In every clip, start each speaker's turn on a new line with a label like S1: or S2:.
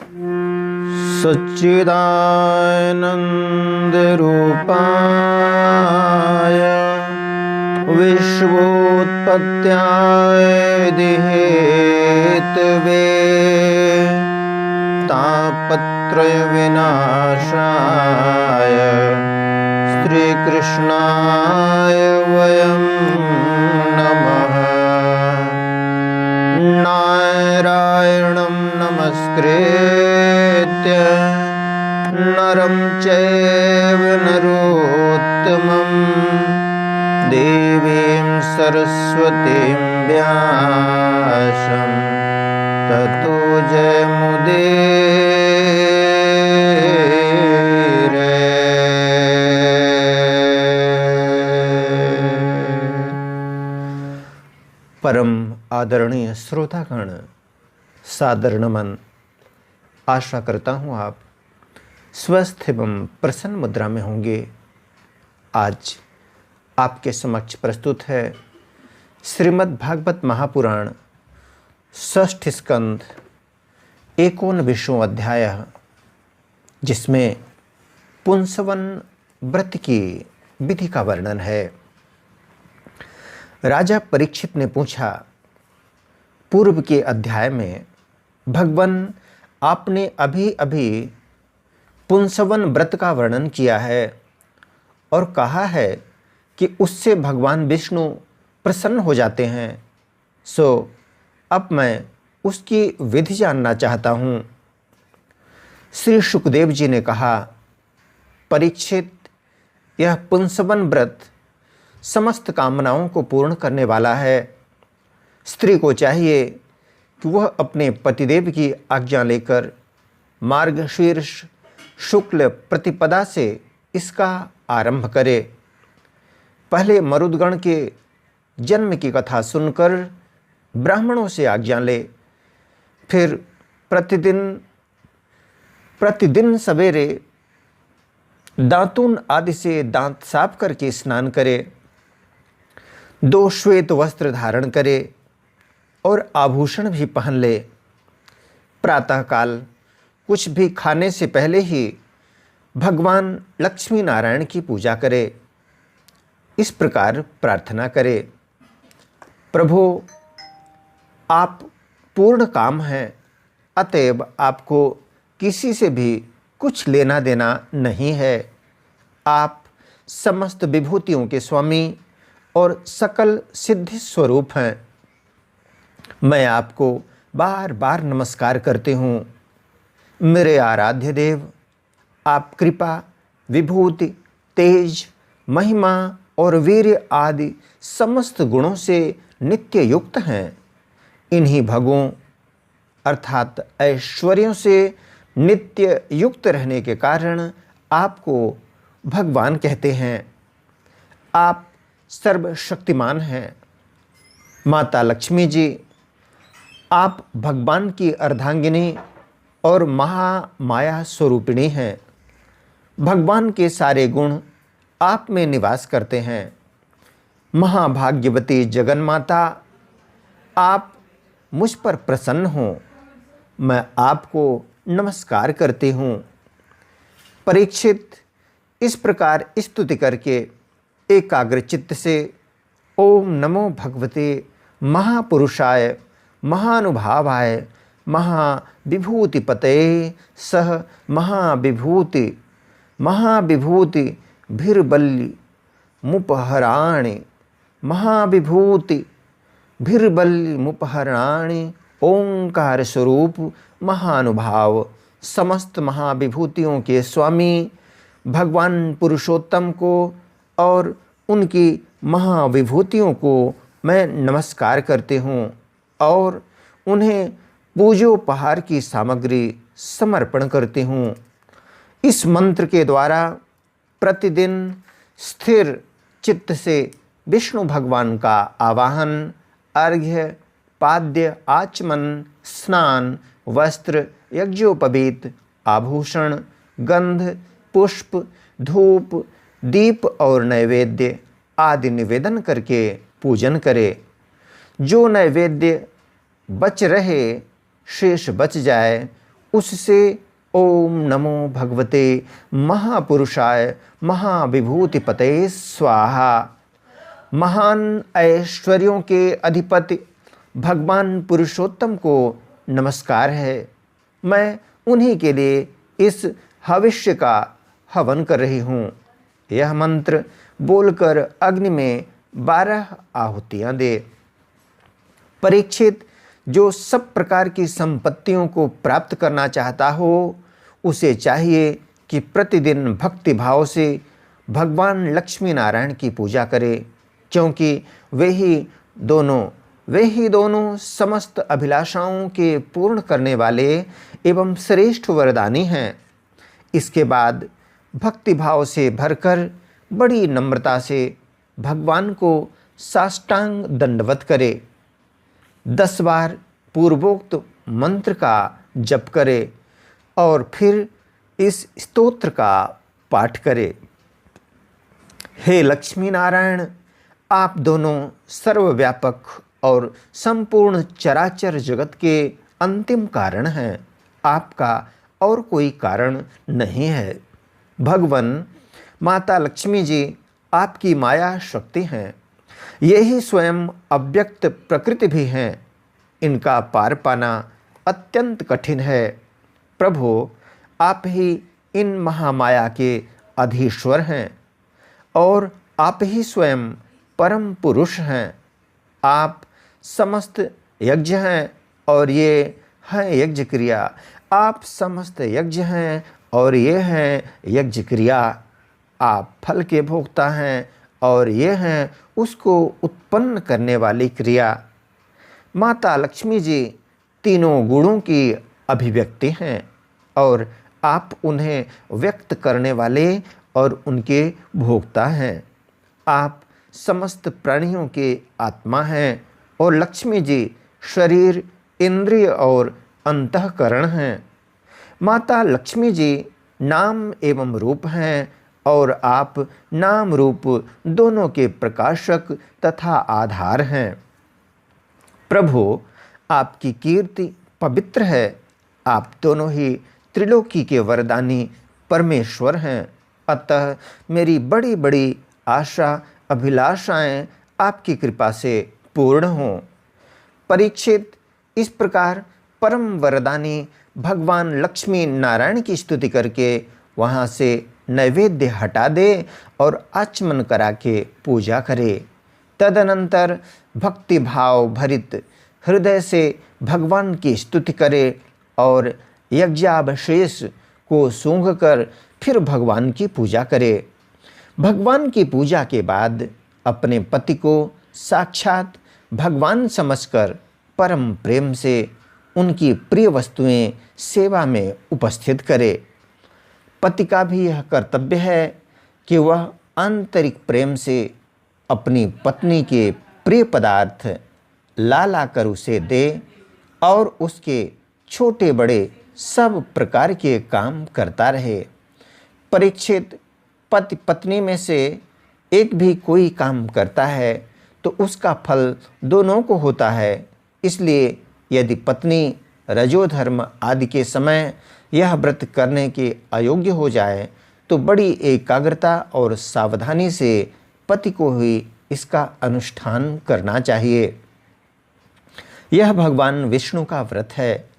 S1: सच्चिदानन्दरूपाय विश्वोत्पत्त्यादिहेतवे तापत्रयविनाशाय श्रीकृष्णाय वयं नमः। नारायणं नमस्कृत्य नरं चैव नरोत्तमं देवीं सरस्वतीं व्यासं ततो जयमुदीरये। परम आदरणीय श्रोतागण, सादर नमन। आशा करता हूँ आप स्वस्थ एवं प्रसन्न मुद्रा में होंगे। आज आपके समक्ष प्रस्तुत है श्रीमद् भागवत महापुराण षष्ठ स्कंध 21वां अध्याय, जिसमें पुंसवन व्रत की विधि का वर्णन है। राजा परीक्षित ने पूछा, पूर्व के अध्याय में भगवान आपने अभी अभी पुंसवन व्रत का वर्णन किया है और कहा है कि उससे भगवान विष्णु प्रसन्न हो जाते हैं। सो अब मैं उसकी विधि जानना चाहता हूँ। श्री शुकदेव जी ने कहा, परीक्षित, यह पुंसवन व्रत समस्त कामनाओं को पूर्ण करने वाला है। स्त्री को चाहिए कि वह अपने पतिदेव की आज्ञा लेकर मार्गशीर्ष शुक्ल प्रतिपदा से इसका आरंभ करे। पहले मरुदगण के जन्म की कथा सुनकर ब्राह्मणों से आज्ञा ले, फिर प्रतिदिन सवेरे दातून आदि से दांत साफ करके स्नान करे, 2 श्वेत वस्त्र धारण करे और आभूषण भी पहन ले। प्रातःकाल कुछ भी खाने से पहले ही भगवान लक्ष्मी नारायण की पूजा करे। इस प्रकार प्रार्थना करे, प्रभु आप पूर्ण काम हैं, अतएव आपको किसी से भी कुछ लेना देना नहीं है। आप समस्त विभूतियों के स्वामी और सकल सिद्धि स्वरूप हैं। मैं आपको बार बार नमस्कार करती हूँ। मेरे आराध्य देव, आप कृपा, विभूति, तेज, महिमा और वीर्य आदि समस्त गुणों से नित्य युक्त हैं। इन्हीं भगों अर्थात ऐश्वर्यों से नित्य युक्त रहने के कारण आपको भगवान कहते हैं। आप सर्वशक्तिमान हैं। माता लक्ष्मी जी, आप भगवान की अर्धांगिनी और महामाया स्वरूपिणी हैं। भगवान के सारे गुण आप में निवास करते हैं। महाभाग्यवती जगन्माता, आप मुझ पर प्रसन्न हों। मैं आपको नमस्कार करती हूँ। परीक्षित, इस प्रकार स्तुति करके एकाग्र चित्त से ओम नमो भगवते महापुरुषाय महानुभावाय महाविभूतिपतये सह महाविभूति भीर्बल्ली मुपहराणि ओंकार स्वरूप महानुभाव समस्त महाविभूतियों के स्वामी भगवान पुरुषोत्तम को और उनकी महाविभूतियों को मैं नमस्कार करती हूँ और उन्हें पूजोपहार की सामग्री समर्पण करती हूँ। इस मंत्र के द्वारा प्रतिदिन स्थिर चित्त से विष्णु भगवान का आवाहन, अर्घ्य, पाद्य, आचमन, स्नान, वस्त्र, यज्ञोपवीत, आभूषण, गंध, पुष्प, धूप, दीप और नैवेद्य आदि निवेदन करके पूजन करे। जो नैवेद्य बच रहे शेष बच जाए उससे ओम नमो भगवते महापुरुषाय महाविभूतिपते स्वाहा। महान ऐश्वर्यों के अधिपति भगवान पुरुषोत्तम को नमस्कार है। मैं उन्हीं के लिए इस हविष्य का हवन कर रही हूँ। यह मंत्र बोलकर अग्नि में 12 आहुतियाँ दे। परीक्षित, जो सब प्रकार की संपत्तियों को प्राप्त करना चाहता हो उसे चाहिए कि प्रतिदिन भक्ति भाव से भगवान लक्ष्मी नारायण की पूजा करे, क्योंकि वे ही दोनों समस्त अभिलाषाओं के पूर्ण करने वाले एवं श्रेष्ठ वरदानी हैं। इसके बाद भक्ति भाव से भरकर बड़ी नम्रता से भगवान को साष्टांग दंडवत करे। 10 बार पूर्वोक्त मंत्र का जप करे और फिर इस स्तोत्र का पाठ करे। हे लक्ष्मी नारायण, आप दोनों सर्वव्यापक और संपूर्ण चराचर जगत के अंतिम कारण हैं। आपका और कोई कारण नहीं है। भगवान माता लक्ष्मी जी आपकी माया शक्ति हैं। यही स्वयं अव्यक्त प्रकृति भी हैं। इनका पार पाना अत्यंत कठिन है। प्रभु, आप ही इन महामाया के अधीश्वर हैं और आप ही स्वयं परम पुरुष हैं। आप समस्त यज्ञ हैं और ये हैं यज्ञ क्रिया। आप समस्त यज्ञ हैं और ये हैं यज्ञ क्रिया। आप फल के भोक्ता हैं और ये हैं उसको उत्पन्न करने वाली क्रिया। माता लक्ष्मी जी तीनों गुणों की अभिव्यक्ति हैं और आप उन्हें व्यक्त करने वाले और उनके भोक्ता हैं। आप समस्त प्राणियों के आत्मा हैं और लक्ष्मी जी शरीर, इंद्रिय और अंतःकरण हैं। माता लक्ष्मी जी नाम एवं रूप हैं और आप नाम रूप दोनों के प्रकाशक तथा आधार हैं। प्रभु, आपकी कीर्ति पवित्र है। आप दोनों ही त्रिलोकी के वरदानी परमेश्वर हैं। अतः मेरी बड़ी बड़ी आशा अभिलाषाएं आपकी कृपा से पूर्ण हों। परीक्षित, इस प्रकार परम वरदानी भगवान लक्ष्मी नारायण की स्तुति करके वहाँ से नैवेद्य हटा दे और आचमन करा के पूजा करे। तदनंतर भक्ति भाव भरित हृदय से भगवान की स्तुति करे और यज्ञाभिषेक को सूंघकर फिर भगवान की पूजा करे। भगवान की पूजा के बाद अपने पति को साक्षात भगवान समझकर परम प्रेम से उनकी प्रिय वस्तुएं सेवा में उपस्थित करे। पति का भी यह कर्तव्य है कि वह आंतरिक प्रेम से अपनी पत्नी के प्रिय पदार्थ ला ला कर उसे दे और उसके छोटे बड़े सब प्रकार के काम करता रहे। परीक्षित, पति पत्नी में से एक भी कोई काम करता है तो उसका फल दोनों को होता है। इसलिए यदि पत्नी रजोधर्म आदि के समय यह व्रत करने के अयोग्य हो जाए तो बड़ी एकाग्रता और सावधानी से पति को ही इसका अनुष्ठान करना चाहिए। यह भगवान विष्णु का व्रत है।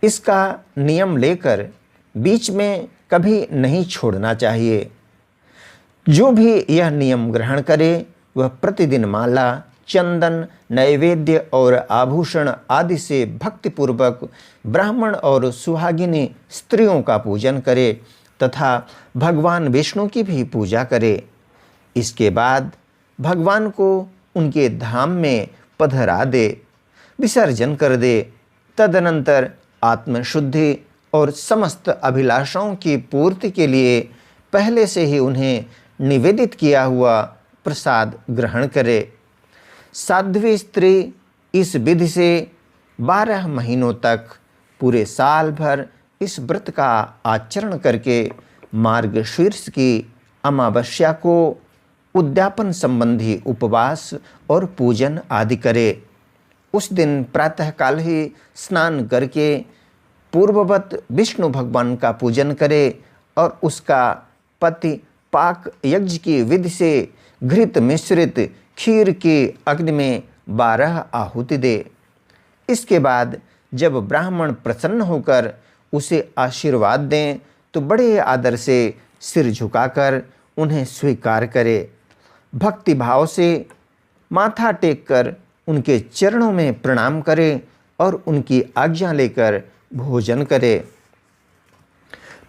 S1: इसका नियम लेकर बीच में कभी नहीं छोड़ना चाहिए। जो भी यह नियम ग्रहण करे वह प्रतिदिन माला, चंदन, नैवेद्य और आभूषण आदि से भक्तिपूर्वक ब्राह्मण और सुहागिनी स्त्रियों का पूजन करे तथा भगवान विष्णु की भी पूजा करे। इसके बाद भगवान को उनके धाम में पधरा दे, विसर्जन कर दे। तदनंतर आत्मशुद्धि और समस्त अभिलाषाओं की पूर्ति के लिए पहले से ही उन्हें निवेदित किया हुआ प्रसाद ग्रहण करे। साध्वी स्त्री इस विधि से 12 महीनों तक पूरे साल भर इस व्रत का आचरण करके मार्गशीर्ष की अमावस्या को उद्यापन संबंधी उपवास और पूजन आदि करे। उस दिन प्रातःकाल ही स्नान करके पूर्ववत विष्णु भगवान का पूजन करे और उसका पति पाक यज्ञ की विधि से घृत मिश्रित खीर के अग्नि में 12 आहुति दे। इसके बाद जब ब्राह्मण प्रसन्न होकर उसे आशीर्वाद दें तो बड़े आदर से सिर झुकाकर उन्हें स्वीकार करे। भक्ति भाव से माथा टेककर उनके चरणों में प्रणाम करे और उनकी आज्ञा लेकर भोजन करे।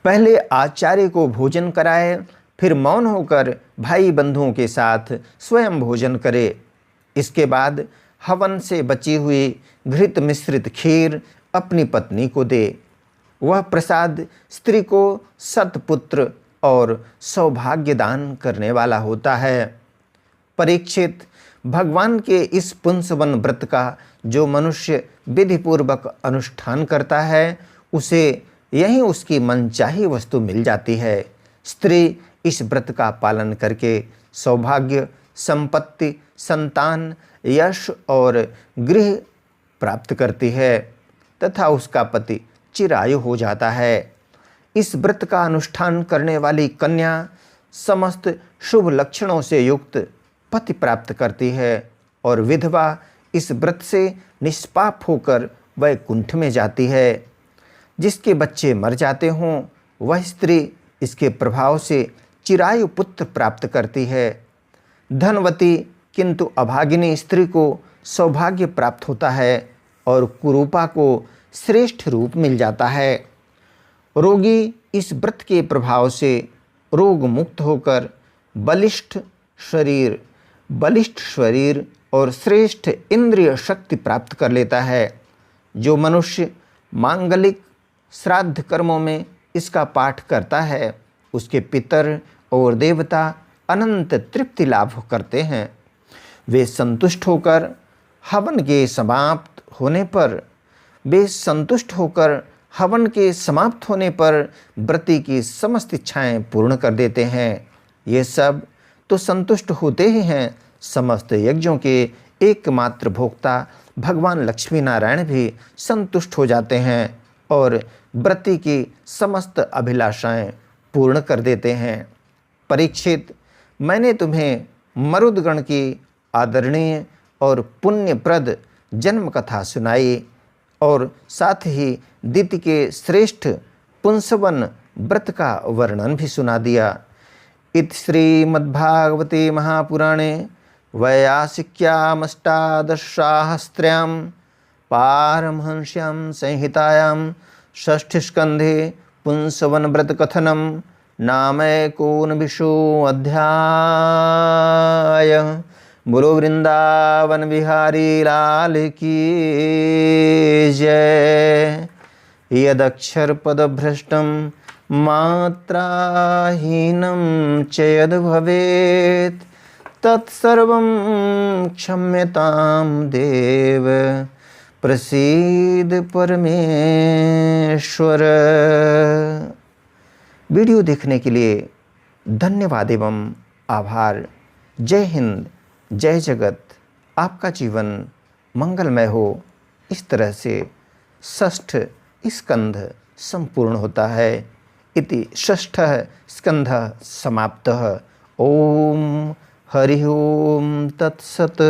S1: पहले आचार्य को भोजन कराए, फिर मौन होकर भाई बंधुओं के साथ स्वयं भोजन करे। इसके बाद हवन से बची हुई घृत मिश्रित खीर अपनी पत्नी को दे। वह प्रसाद स्त्री को सतपुत्र और सौभाग्य दान करने वाला होता है। परीक्षित, भगवान के इस पुंसवन व्रत का जो मनुष्य विधिपूर्वक अनुष्ठान करता है उसे यहीं उसकी मनचाही वस्तु मिल जाती है। स्त्री इस व्रत का पालन करके सौभाग्य, संपत्ति, संतान, यश और गृह प्राप्त करती है तथा उसका पति चिरायु हो जाता है। इस व्रत का अनुष्ठान करने वाली कन्या समस्त शुभ लक्षणों से युक्त पति प्राप्त करती है और विधवा इस व्रत से निष्पाप होकर वैकुंठ में जाती है। जिसके बच्चे मर जाते हों वह स्त्री इसके प्रभाव से चिरायु पुत्र प्राप्त करती है। धनवती किंतु अभागिनी स्त्री को सौभाग्य प्राप्त होता है और कुरूपा को श्रेष्ठ रूप मिल जाता है। रोगी इस व्रत के प्रभाव से रोग मुक्त होकर बलिष्ठ शरीर और श्रेष्ठ इंद्रिय शक्ति प्राप्त कर लेता है। जो मनुष्य मांगलिक श्राद्ध कर्मों में इसका पाठ करता है उसके पितर और देवता अनंत तृप्ति लाभ करते हैं। वे संतुष्ट होकर हवन के समाप्त होने पर व्रती की समस्त इच्छाएं पूर्ण कर देते हैं। ये सब तो संतुष्ट होते ही हैं, समस्त यज्ञों के एकमात्र भोक्ता भगवान लक्ष्मी नारायण भी संतुष्ट हो जाते हैं और व्रती की समस्त अभिलाषाएं पूर्ण कर देते हैं। परीक्षित, मैंने तुम्हें मरुदगण की आदरणीय और पुण्यप्रद जन्म कथा सुनाई और साथ ही दिति के श्रेष्ठ पुंसवन व्रत का वर्णन भी सुना दिया। इति श्रीमद्भागवते महापुराणे वैयासिक्यामष्टादशसाहस्र्यां पारमहंस्यां संहितायां षष्ठस्कन्धे पुंसवन व्रत कथनम नामैकोनविंशोऽध्याय। बोलो वृंदावन बिहारी लाल की जय। यदक्षर पदभ्रष्टं मात्राहीनं च यद् भवेत् तत्सर्वं क्षम्यतां देव प्रसीद परमेश्वर। वीडियो देखने के लिए धन्यवाद एवं आभार। जय हिंद, जय जगत। आपका जीवन मंगलमय हो। इस तरह से षष्ठ स्कंध संपूर्ण होता है। इति षष्ठः स्कंधः समाप्तः। ओम हरि ओम तत्सत्।